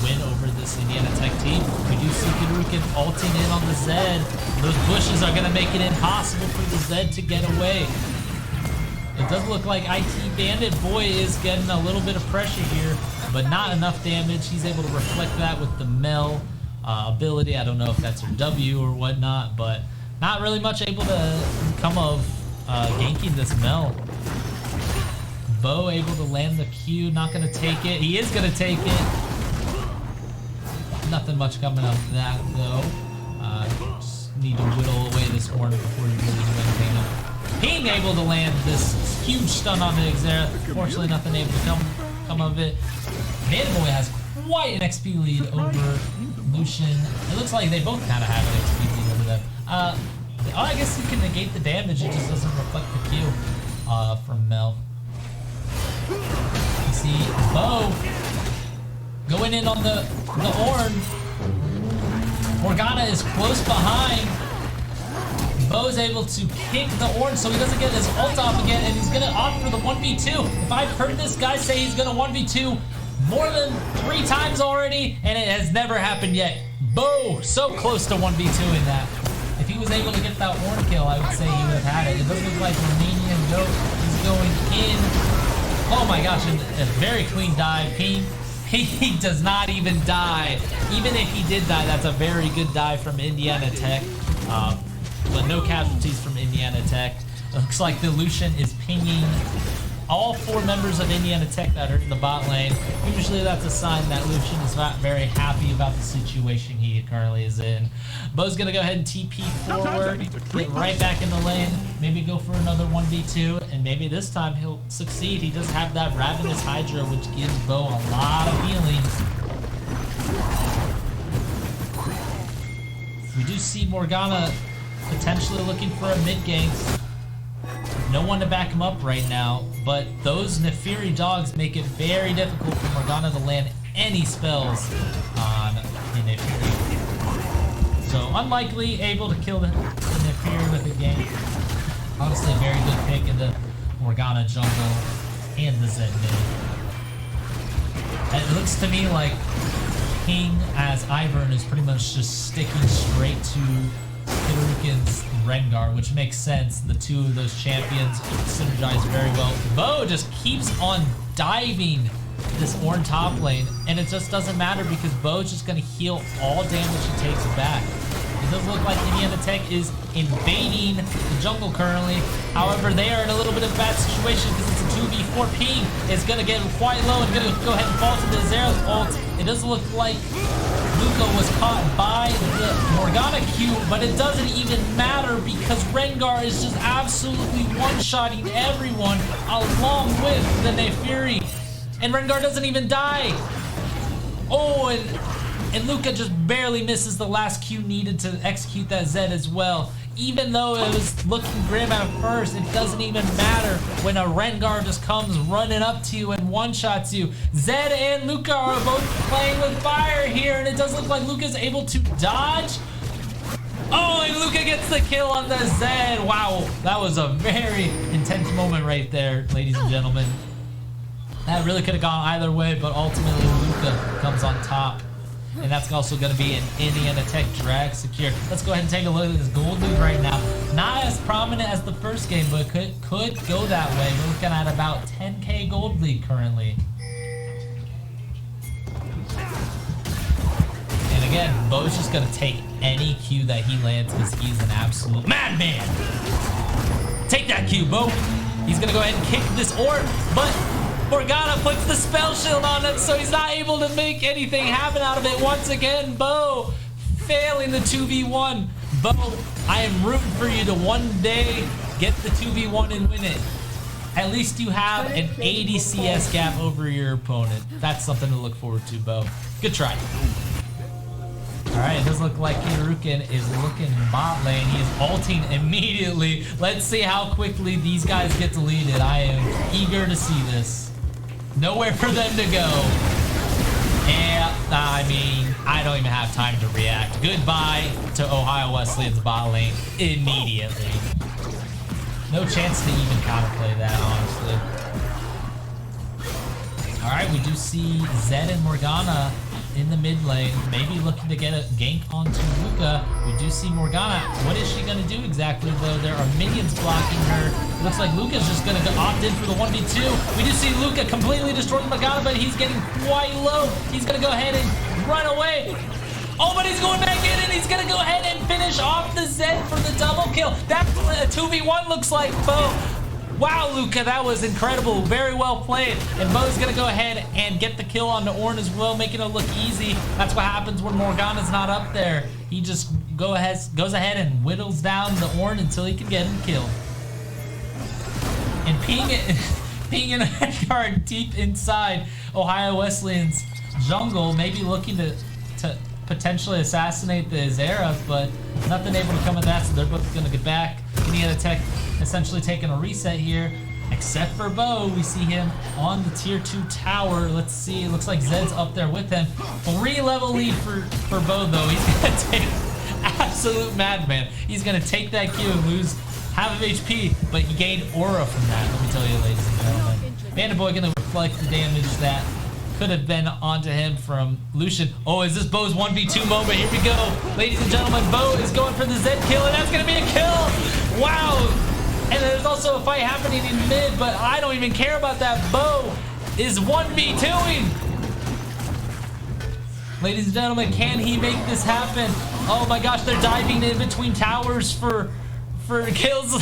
win over this Indiana Tech team. We do see Kidarukin ulting in on the Zed. Those bushes are going to make it impossible for the Zed to get away. It does look like IT Bandit Boy is getting a little bit of pressure here, but not enough damage. He's able to reflect that with the Mel ability. I don't know if that's her W or whatnot, but not really much able to come of ganking this Mel. Bo able to land the Q, not going to take it. He is going to take it. Nothing much coming up of that, though. Just need to whittle away this Ornn before you really do anything. Being able to land this huge stun on the Xerath. Fortunately, nothing able to come of it. Bandit Boy has quite an XP lead over Lucian. It looks like they both kind of have an XP lead over them. Oh, I guess you can negate the damage. It just doesn't reflect the Q from Mel. You see Bo going in on the Ornn. Morgana is close behind. Bo's able to pick the Ornn so he doesn't get his ult off again, and he's gonna opt for the 1v2. If I've heard this guy say he's gonna 1v2 more than 3 times already, and it has never happened yet. Bo, so close to 1v2 in that. If he was able to get that Ornn kill, I would say he would have had it. It does look like Romanian Goat is going in. Oh my gosh, a very clean dive. He does not even die. Even if he did die, that's a very good dive from Indiana Tech. But no casualties from Indiana Tech. It looks like the Lucian is pinging all 4 members of Indiana Tech that are in the bot lane. Usually that's a sign that Lucian is not very happy about the situation he currently is in. Bo's gonna go ahead and TP forward, get right back in the lane, maybe go for another 1v2, and maybe this time he'll succeed. He does have that Ravenous Hydra, which gives Bo a lot of healing. We do see Morgana potentially looking for a mid gank. No one to back him up right now, but those Nefiri dogs make it very difficult for Morgana to land any spells on the Nefiri. So unlikely able to kill the Nefiri with a gank. Honestly, a very good pick in the Morgana jungle and the Zed mid. It looks to me like King as Ivern is pretty much just sticking straight to Kidarukin's Rengar, which makes sense. The 2 of those champions synergize very well. Bo just keeps on diving this Ornn top lane, and it just doesn't matter because Bo's just going to heal all damage he takes back. It does look like Indiana Tech is invading the jungle currently. However, they are in a little bit of a bad situation because it's a 2v4. Ping is going to get quite low and going to go ahead and fall to the Xerath ult. It does look like Luca was caught by the Morgana Q, but it doesn't even matter because Rengar is just absolutely one-shotting everyone along with the Nefiri. And Rengar doesn't even die. Oh, and Luca just barely misses the last Q needed to execute that Zed as well. Even though it was looking grim at first, it doesn't even matter when a Rengar just comes running up to you and one-shots you. Zed and Luca are both playing with fire here, and it does look like Luca's able to dodge. Oh, and Luca gets the kill on the Zed. Wow, that was a very intense moment right there, ladies and gentlemen. That really could have gone either way, but ultimately Luka comes on top. And that's also going to be an Indiana Tech drag secure. Let's go ahead and take a look at this gold lead right now. Not as prominent as the first game, but could go that way. We're looking at about 10K gold lead currently. And again, Bo's just going to take any Q that he lands because he's an absolute madman. Take that Q, Bo. He's going to go ahead and kick this orb, but Morgana puts the spell shield on him, so he's not able to make anything happen out of it. Once again, Bo failing the 2v1. Bo, I am rooting for you to one day get the 2v1 and win it. At least you have an 80 CS gap over your opponent. That's something to look forward to, Bo. Good try. Alright, it does look like Hiruken is looking bot lane. He is ulting immediately. Let's see how quickly these guys get deleted. I am eager to see this. Nowhere for them to go. And, I mean, I don't even have time to react. Goodbye to Ohio Wesleyan's bot lane immediately. No chance to even counterplay that, honestly. Alright, we do see Zed and Morgana in the mid lane, maybe looking to get a gank onto Luka. We do see Morgana. What is she going to do exactly, though? There are minions blocking her. It looks like Luka's just going to opt in for the 1v2. We do see Luka completely destroying Morgana, but he's getting quite low. He's going to go ahead and run away. Oh, but he's going back in, and he's going to go ahead and finish off the Zed for the double kill. That's what a 2v1 looks like, Bo. Wow, Luka, that was incredible. Very well played. And Bo's going to go ahead and get the kill on the Ornn as well, making it look easy. That's what happens when Morgana's not up there. He just goes ahead and whittles down the Ornn until he can get him killed. And peeing in a guard deep inside Ohio Wesleyan's jungle, maybe looking to potentially assassinate the Azera, but nothing able to come of that, so they're both going to get back. Indiana Tech essentially taking a reset here, except for Bo. We see him on the tier 2 tower. Let's see, it looks like Zed's up there with him. 3-level lead for Bo, though. He's going to take absolute madman. He's going to take that Q and lose half of HP, but he gained aura from that, let me tell you, ladies and gentlemen. Bandit Boy going to reflect the damage that could have been onto him from Lucian. Oh, is this Bo's 1v2 moment? Here we go. Ladies and gentlemen, Bo is going for the Zed kill, and that's going to be a kill. Wow. And there's also a fight happening in mid, but I don't even care about that. Bo is 1v2ing. Ladies and gentlemen, can he make this happen? Oh my gosh, they're diving in between towers for kills.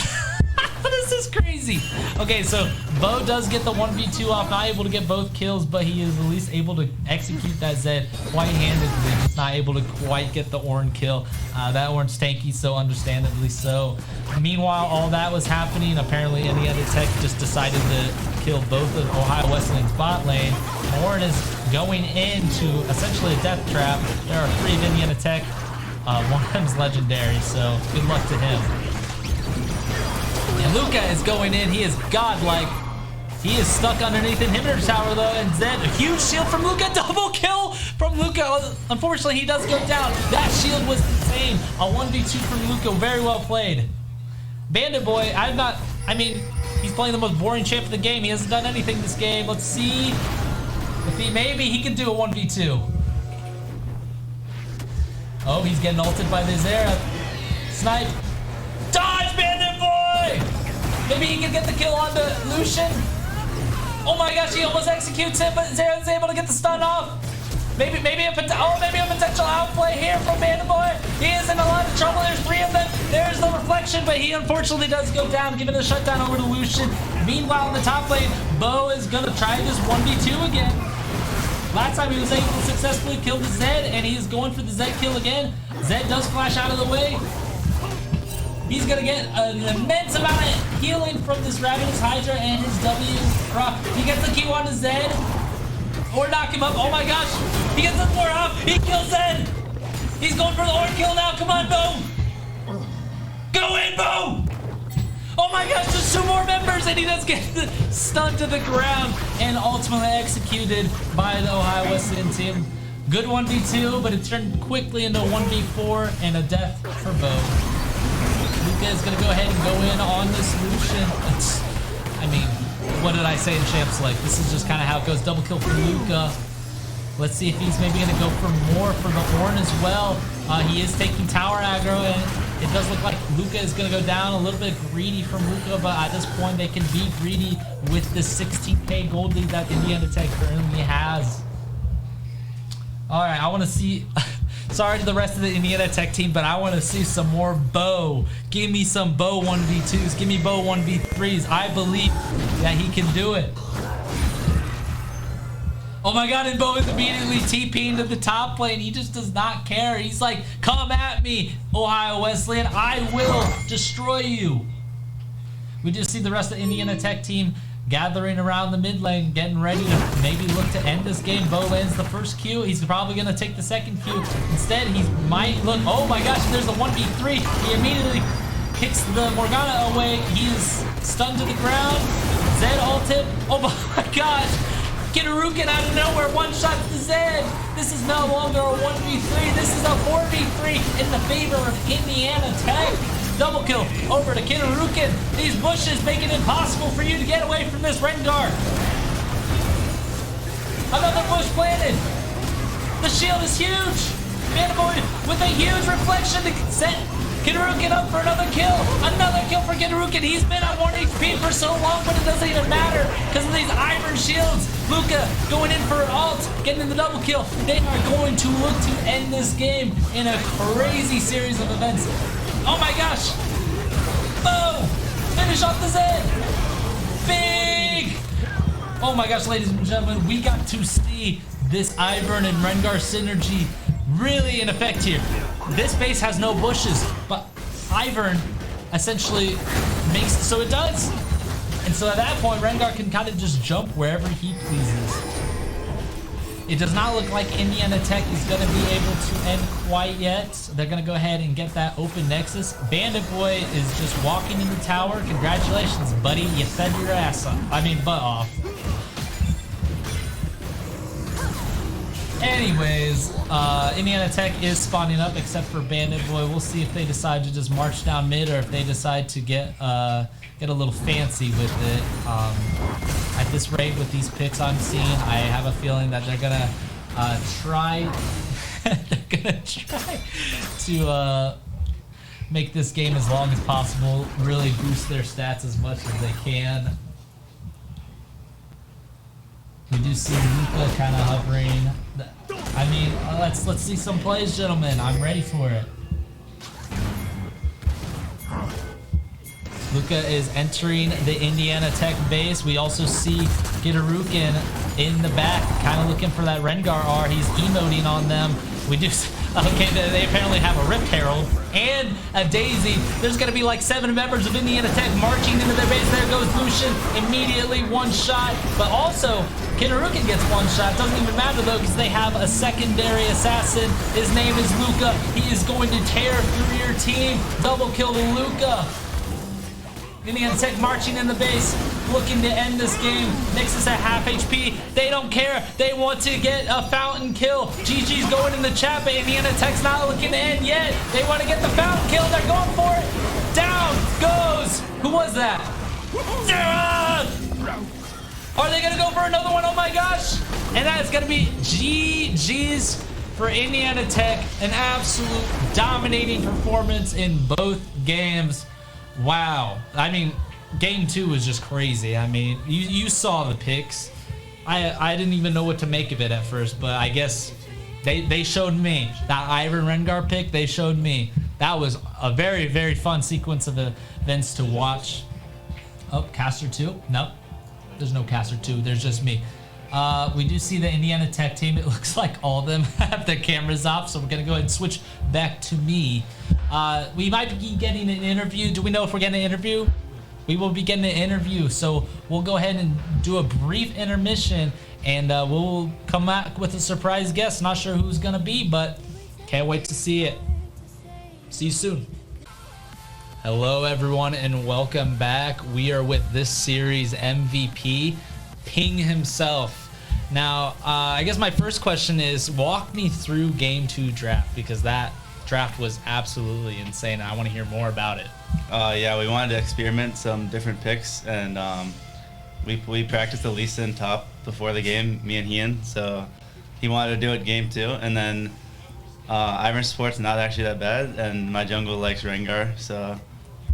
This is crazy. Okay, so Bo does get the 1v2 off, not able to get both kills, but he is at least able to execute that Zed quite-handedly. Just not able to quite get the Ornn kill. That Ornn's tanky, so understandably so. Meanwhile, all that was happening. Apparently, Indiana Tech just decided to kill both of Ohio Wesleyan's bot lane. Ornn is going into essentially a death trap. There are 3 of Indiana Tech. One of them's legendary, so good luck to him. And Luka is going in. He is godlike. He is stuck underneath inhibitor tower, though. And Zed, a huge shield from Luka. Double kill from Luka. Unfortunately, he does go down. That shield was insane. A 1v2 from Luka. Very well played. Bandit Boy, he's playing the most boring champ in the game. He hasn't done anything this game. Let's see if maybe he can do a 1v2. Oh, he's getting ulted by the Azera. Snipe. Dodge, Bandit Boy! Maybe he can get the kill onto Lucian. Oh my gosh, he almost executes him, but Zera's able to get the stun off. Maybe a potential outplay here from Bandit Boy. He is in a lot of trouble. There's 3 of them. There's the reflection, but he unfortunately does go down, giving a shutdown over to Lucian. Meanwhile, in the top lane, Bo is gonna try this 1v2 again. Last time he was able to successfully kill the Zed, and he's going for the Zed kill again. Zed does flash out of the way. He's gonna get an immense amount of healing from this Ravenous Hydra and his W proc. He gets the Q on his Zed. Or knock him up. Oh my gosh. He gets the 4 off. He kills Zed. He's going for the Ornn kill now. Come on, Bo. Go in, Bo. Oh my gosh, there's 2 more members, and he does get stunned to the ground and ultimately executed by the Ohio Wesleyan team. Good 1v2, but it turned quickly into a 1v4 and a death for Bo. Luka is going to go ahead and go in on this Lucian. What did I say in Champs League? This is just kind of how it goes. Double kill for Luca. Let's see if he's maybe going to go for more for the Ornn as well. He is taking tower aggro, and it does look like Luca is going to go down. A little bit greedy from Luca, but at this point they can be greedy with the 16k gold lead that Indiana Tech currently has. All right, I want to see... Sorry to the rest of the Indiana Tech team, but I want to see some more Bo. Give me some Bo 1v2s. Give me Bo 1v3s. I believe that he can do it. Oh my god, and Bo is immediately TPing to the top lane. He just does not care. He's like, come at me, Ohio Wesleyan. I will destroy you. We just see the rest of the Indiana Tech team gathering around the mid lane, getting ready to maybe look to end this game. Bo lands the first Q. He's probably going to take the second Q. Instead, he might look... Oh my gosh, there's a 1v3. He immediately kicks the Morgana away. He is stunned to the ground. Zed ulted. Oh my gosh. Kitarukin out of nowhere one-shots the Zed. This is no longer a 1v3. This is a 4v3 in the favor of Indiana Tech. Double kill over to Kitarukin. These bushes make it impossible for you to get away from this Rengar. Another bush planted. The shield is huge. Maniboy with a huge reflection to set Kitarukin up for another kill. Another kill for Kitarukin. He's been on 1 HP for so long, but it doesn't even matter because of these iron shields. Luca going in for an ult, getting the double kill. They are going to look to end this game in a crazy series of events. Oh my gosh. Boom. Finish off the Zed. Big. Oh my gosh, ladies and gentlemen, we got to see this Ivern and Rengar synergy really in effect here. This base has no bushes, but Ivern essentially makes so it does. And so at that point, Rengar can kind of just jump wherever he pleases. It does not look like Indiana Tech is going to be able to end quite yet. They're going to go ahead and get that open Nexus. Bandit Boy is just walking in the tower. Congratulations, buddy. You fed your ass up. I mean, butt off. Anyways, Indiana Tech is spawning up except for Bandit Boy. We'll see if they decide to just march down mid or if they decide to get a little fancy with it. At this rate, with these picks I'm seeing, I have a feeling that they're gonna try to make this game as long as possible, really boost their stats as much as they can. We do see Luca kind of hovering. I mean, let's see some plays, gentlemen. I'm ready for it. Luca is entering the Indiana Tech base. We also see Kitarukin in the back, kind of looking for that Rengar R. He's emoting on them. We do... Okay, they apparently have a Rift Herald and a Daisy. There's going to be like 7 members of Indiana Tech marching into their base. There goes Lucian, immediately one shot. But also, Kitarukin gets one shot. Doesn't even matter though, because they have a secondary assassin. His name is Luca. He is going to tear through your team. Double kill to Luca. Indiana Tech marching in the base, looking to end this game. Nexus at half HP. They don't care. They want to get a fountain kill. GG's going in the chat, but Indiana Tech's not looking to end yet. They want to get the fountain kill. They're going for it. Down goes. Who was that? Are they going to go for another one? Oh my gosh. And that is going to be GG's for Indiana Tech. An absolute dominating performance in both games. Wow. I mean, game 2 was just crazy. I mean, you saw the picks. I didn't even know what to make of it at first, but I guess they showed me. That Ivern Rengar pick, they showed me. That was a very, very fun sequence of events to watch. Oh, Caster 2? Nope. There's no Caster 2. There's just me. We do see the Indiana Tech team. It looks like all of them have their cameras off, so we're going to go ahead and switch back to me. We might be getting an interview. Do we know if we're getting an interview? We will be getting an interview, so we'll go ahead and do a brief intermission, and we'll come back with a surprise guest. Not sure who's going to be, but can't wait to see it. See you soon. Hello, everyone, and welcome back. We are with this series MVP, Ping himself. Now, I guess my first question is, walk me through Game 2 draft, because that draft was absolutely insane. I want to hear more about it. Yeah, we wanted to experiment some different picks, and We practiced the Lee Sin top before the game, me and Ian. So he wanted to do it game 2, and then Iron's support's not actually that bad, and my jungle likes Rengar, so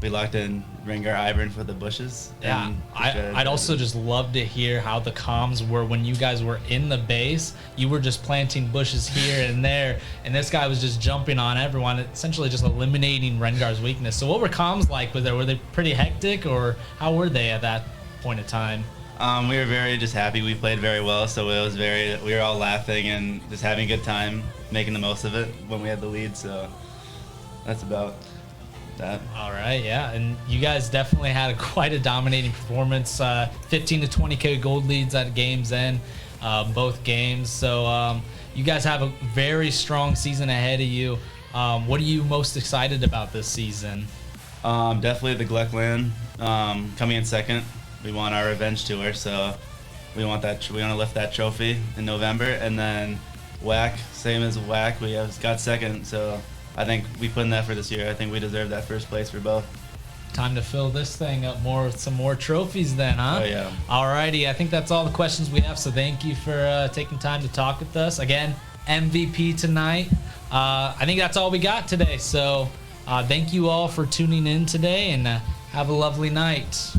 we locked in Rengar Ivern for the bushes. Yeah, I'd also just love to hear how the comms were when you guys were in the base. You were just planting bushes here and there, and this guy was just jumping on everyone, essentially just eliminating Rengar's weakness. So what were comms like? Were they pretty hectic, or how were they at that point of time? We were very just happy. We played very well, so it was we were all laughing and just having a good time, making the most of it when we had the lead. So that's about that. All right, yeah, and you guys definitely had quite a dominating performance. 15 to 20k gold leads at games end, both games. So you guys have a very strong season ahead of you. What are you most excited about this season? Definitely the GLEC land coming in second. We want our revenge tour, so we want that. We want to lift that trophy in November, and then WHAC, same as WHAC, we have got second. So I think we put in that for this year. I think we deserve that first place for both. Time to fill this thing up more with some more trophies then, huh? Oh, yeah. Alrighty, I think that's all the questions we have, so thank you for taking time to talk with us. Again, MVP tonight. I think that's all we got today, so thank you all for tuning in today, and have a lovely night.